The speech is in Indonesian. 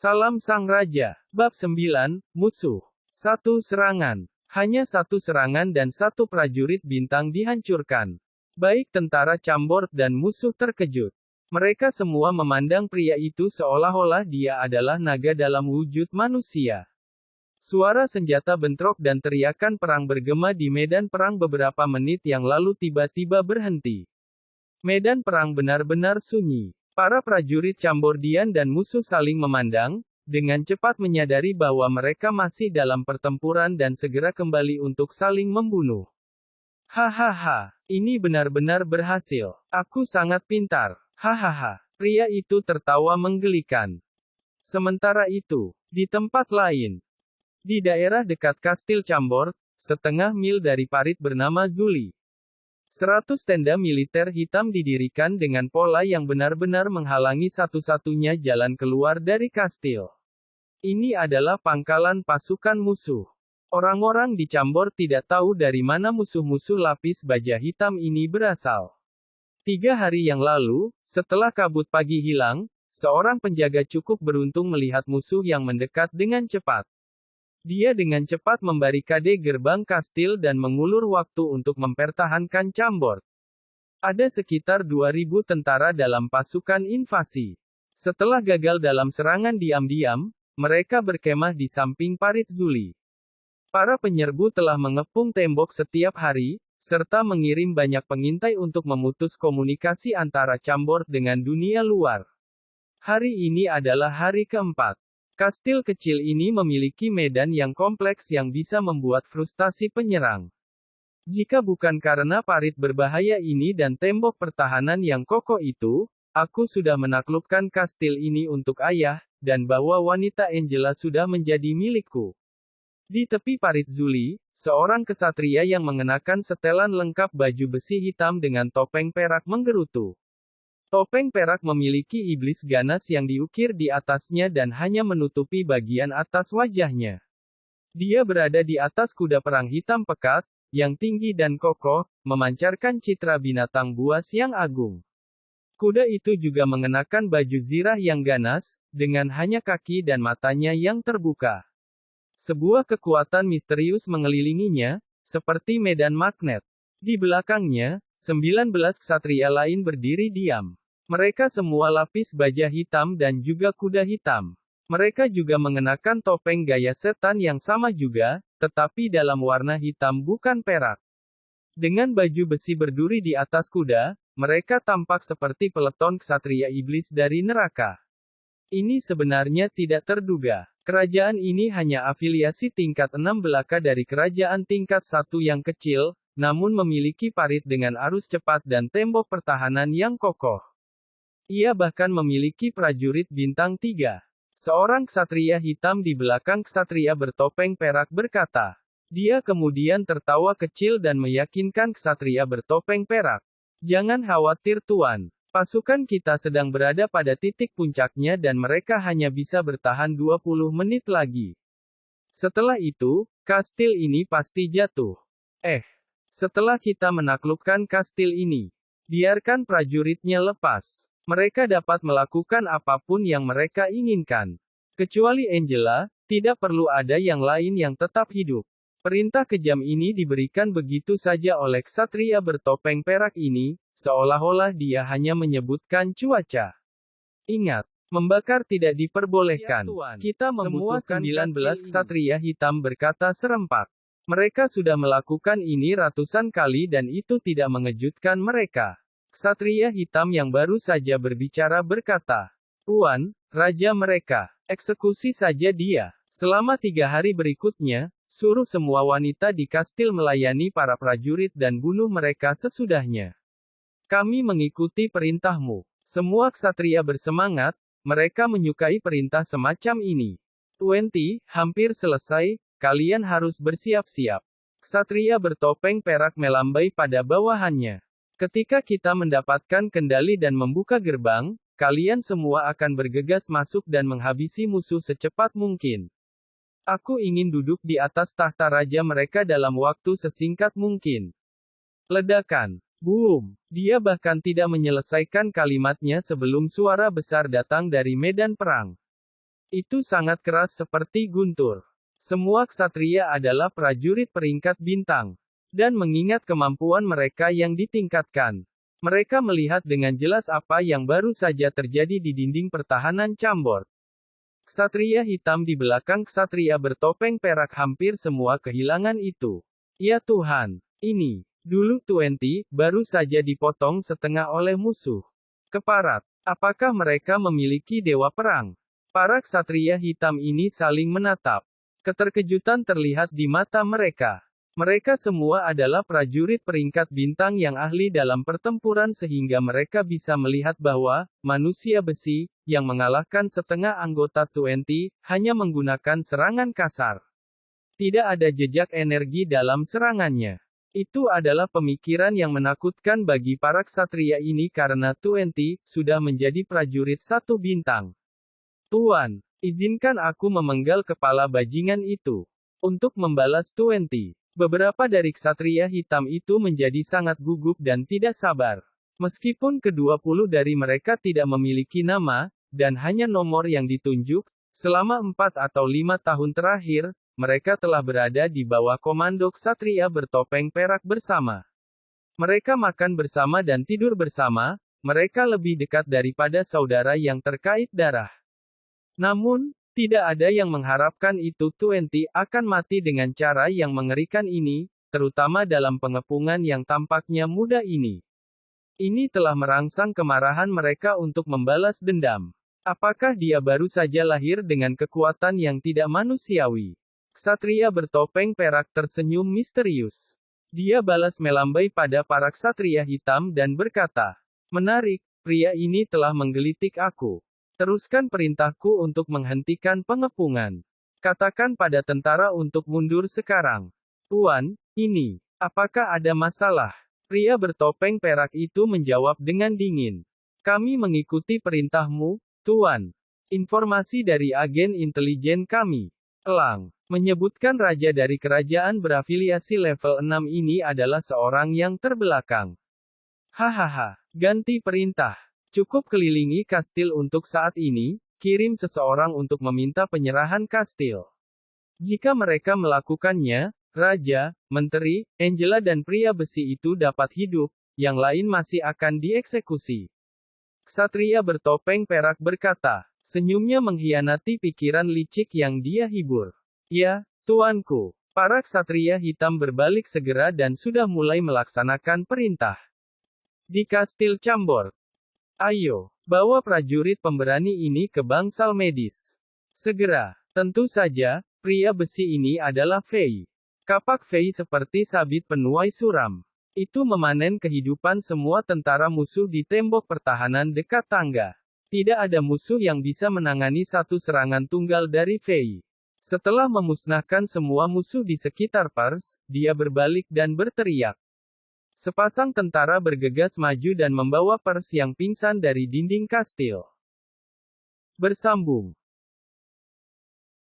Salam Sang Raja. Bab 9, Musuh. Satu serangan. Hanya satu serangan dan satu prajurit bintang dihancurkan. Baik tentara Chambord dan musuh terkejut. Mereka semua memandang pria itu seolah-olah dia adalah naga dalam wujud manusia. Suara senjata bentrok dan teriakan perang bergema di medan perang beberapa menit yang lalu tiba-tiba berhenti. Medan perang benar-benar sunyi. Para prajurit Chambordian dan musuh saling memandang, dengan cepat menyadari bahwa mereka masih dalam pertempuran dan segera kembali untuk saling membunuh. Hahaha, ini benar-benar berhasil. Aku sangat pintar. Hahaha, pria itu tertawa menggelikan. Sementara itu, di tempat lain, di daerah dekat Kastil Chambord, setengah mil dari parit bernama Zuli. 100 tenda militer hitam didirikan dengan pola yang benar-benar menghalangi satu-satunya jalan keluar dari kastil. Ini adalah pangkalan pasukan musuh. Orang-orang di Chambord tidak tahu dari mana musuh-musuh lapis baja hitam ini berasal. 3 hari yang lalu, setelah kabut pagi hilang, seorang penjaga cukup beruntung melihat musuh yang mendekat dengan cepat. Dia dengan cepat membarikade gerbang kastil dan mengulur waktu untuk mempertahankan Chambord. Ada sekitar 2.000 tentara dalam pasukan invasi. Setelah gagal dalam serangan diam-diam, mereka berkemah di samping parit Zuli. Para penyerbu telah mengepung tembok setiap hari, serta mengirim banyak pengintai untuk memutus komunikasi antara Chambord dengan dunia luar. Hari ini adalah hari keempat. Kastil kecil ini memiliki medan yang kompleks yang bisa membuat frustasi penyerang. Jika bukan karena parit berbahaya ini dan tembok pertahanan yang kokoh itu, aku sudah menaklukkan kastil ini untuk ayah, dan bahwa wanita Angela sudah menjadi milikku. Di tepi parit Zuli, seorang kesatria yang mengenakan setelan lengkap baju besi hitam dengan topeng perak menggerutu. Topeng perak memiliki iblis ganas yang diukir di atasnya dan hanya menutupi bagian atas wajahnya. Dia berada di atas kuda perang hitam pekat, yang tinggi dan kokoh, memancarkan citra binatang buas yang agung. Kuda itu juga mengenakan baju zirah yang ganas, dengan hanya kaki dan matanya yang terbuka. Sebuah kekuatan misterius mengelilinginya, seperti medan magnet. Di belakangnya, 19 ksatria lain berdiri diam. Mereka semua lapis baja hitam dan juga kuda hitam. Mereka juga mengenakan topeng gaya setan yang sama juga, tetapi dalam warna hitam bukan perak. Dengan baju besi berduri di atas kuda, mereka tampak seperti peleton ksatria iblis dari neraka. Ini sebenarnya tidak terduga. Kerajaan ini hanya afiliasi tingkat 6 belaka dari kerajaan tingkat 1 yang kecil, namun memiliki parit dengan arus cepat dan tembok pertahanan yang kokoh. Ia bahkan memiliki prajurit bintang 3. Seorang ksatria hitam di belakang ksatria bertopeng perak berkata. Dia kemudian tertawa kecil dan meyakinkan ksatria bertopeng perak. Jangan khawatir Tuan. Pasukan kita sedang berada pada titik puncaknya dan mereka hanya bisa bertahan 20 menit lagi. Setelah itu, kastil ini pasti jatuh. Setelah kita menaklukkan kastil ini, biarkan prajuritnya lepas. Mereka dapat melakukan apapun yang mereka inginkan. Kecuali Angela, tidak perlu ada yang lain yang tetap hidup. Perintah kejam ini diberikan begitu saja oleh ksatria bertopeng perak ini, seolah-olah dia hanya menyebutkan cuaca. Ingat, membakar tidak diperbolehkan. Kita membutuhkan 19 ksatria hitam berkata serempak. Mereka sudah melakukan ini ratusan kali dan itu tidak mengejutkan mereka. Ksatria hitam yang baru saja berbicara berkata, Tuan, raja mereka, eksekusi saja dia. Selama 3 hari berikutnya, suruh semua wanita di kastil melayani para prajurit dan bunuh mereka sesudahnya. Kami mengikuti perintahmu. Semua ksatria bersemangat, mereka menyukai perintah semacam ini. 20, hampir selesai, kalian harus bersiap-siap. Ksatria bertopeng perak melambai pada bawahannya. Ketika kita mendapatkan kendali dan membuka gerbang, kalian semua akan bergegas masuk dan menghabisi musuh secepat mungkin. Aku ingin duduk di atas tahta raja mereka dalam waktu sesingkat mungkin. Ledakan. Boom. Dia bahkan tidak menyelesaikan kalimatnya sebelum suara besar datang dari medan perang. Itu sangat keras seperti guntur. Semua ksatria adalah prajurit peringkat bintang. Dan mengingat kemampuan mereka yang ditingkatkan, mereka melihat dengan jelas apa yang baru saja terjadi di dinding pertahanan Chambord. Ksatria hitam di belakang ksatria bertopeng perak hampir semua kehilangan itu. Ya Tuhan, ini, dulu 20, baru saja dipotong setengah oleh musuh. Keparat, apakah mereka memiliki dewa perang? Para ksatria hitam ini saling menatap. Keterkejutan terlihat di mata mereka. Mereka semua adalah prajurit peringkat bintang yang ahli dalam pertempuran sehingga mereka bisa melihat bahwa, manusia besi, yang mengalahkan setengah anggota 20, hanya menggunakan serangan kasar. Tidak ada jejak energi dalam serangannya. Itu adalah pemikiran yang menakutkan bagi para ksatria ini karena 20, sudah menjadi prajurit 1 bintang. Tuan, izinkan aku memenggal kepala bajingan itu. Untuk membalas 20. Beberapa dari ksatria hitam itu menjadi sangat gugup dan tidak sabar. Meskipun ke-20 dari mereka tidak memiliki nama, dan hanya nomor yang ditunjuk, selama 4 atau 5 tahun terakhir, mereka telah berada di bawah komando ksatria bertopeng perak bersama. Mereka makan bersama dan tidur bersama, mereka lebih dekat daripada saudara yang terkait darah. Namun, tidak ada yang mengharapkan itu 20 akan mati dengan cara yang mengerikan ini, terutama dalam pengepungan yang tampaknya mudah ini. Ini telah merangsang kemarahan mereka untuk membalas dendam. Apakah dia baru saja lahir dengan kekuatan yang tidak manusiawi? Ksatria bertopeng perak tersenyum misterius. Dia balas melambai pada para ksatria hitam dan berkata, "Menarik, pria ini telah menggelitik aku. Teruskan perintahku untuk menghentikan pengepungan. Katakan pada tentara untuk mundur sekarang." "Tuan, ini, apakah ada masalah?" Pria bertopeng perak itu menjawab dengan dingin. "Kami mengikuti perintahmu, Tuan. Informasi dari agen intelijen kami, Elang, menyebutkan raja dari kerajaan berafiliasi level 6 ini adalah seorang yang terbelakang." "Hahaha, ganti perintah. Cukup kelilingi kastil untuk saat ini, kirim seseorang untuk meminta penyerahan kastil. Jika mereka melakukannya, raja, menteri, Angela dan pria besi itu dapat hidup, yang lain masih akan dieksekusi." Ksatria bertopeng perak berkata, senyumnya mengkhianati pikiran licik yang dia hibur. "Ya, tuanku." Para ksatria hitam berbalik segera dan sudah mulai melaksanakan perintah. Di kastil Chambord. "Ayo, bawa prajurit pemberani ini ke bangsal medis. Segera." Tentu saja, pria besi ini adalah Fei. Kapak Fei seperti sabit penuai suram. Itu memanen kehidupan semua tentara musuh di tembok pertahanan dekat tangga. Tidak ada musuh yang bisa menangani satu serangan tunggal dari Fei. Setelah memusnahkan semua musuh di sekitar Pers, dia berbalik dan berteriak. Sepasang tentara bergegas maju dan membawa Pers yang pingsan dari dinding kastil. Bersambung.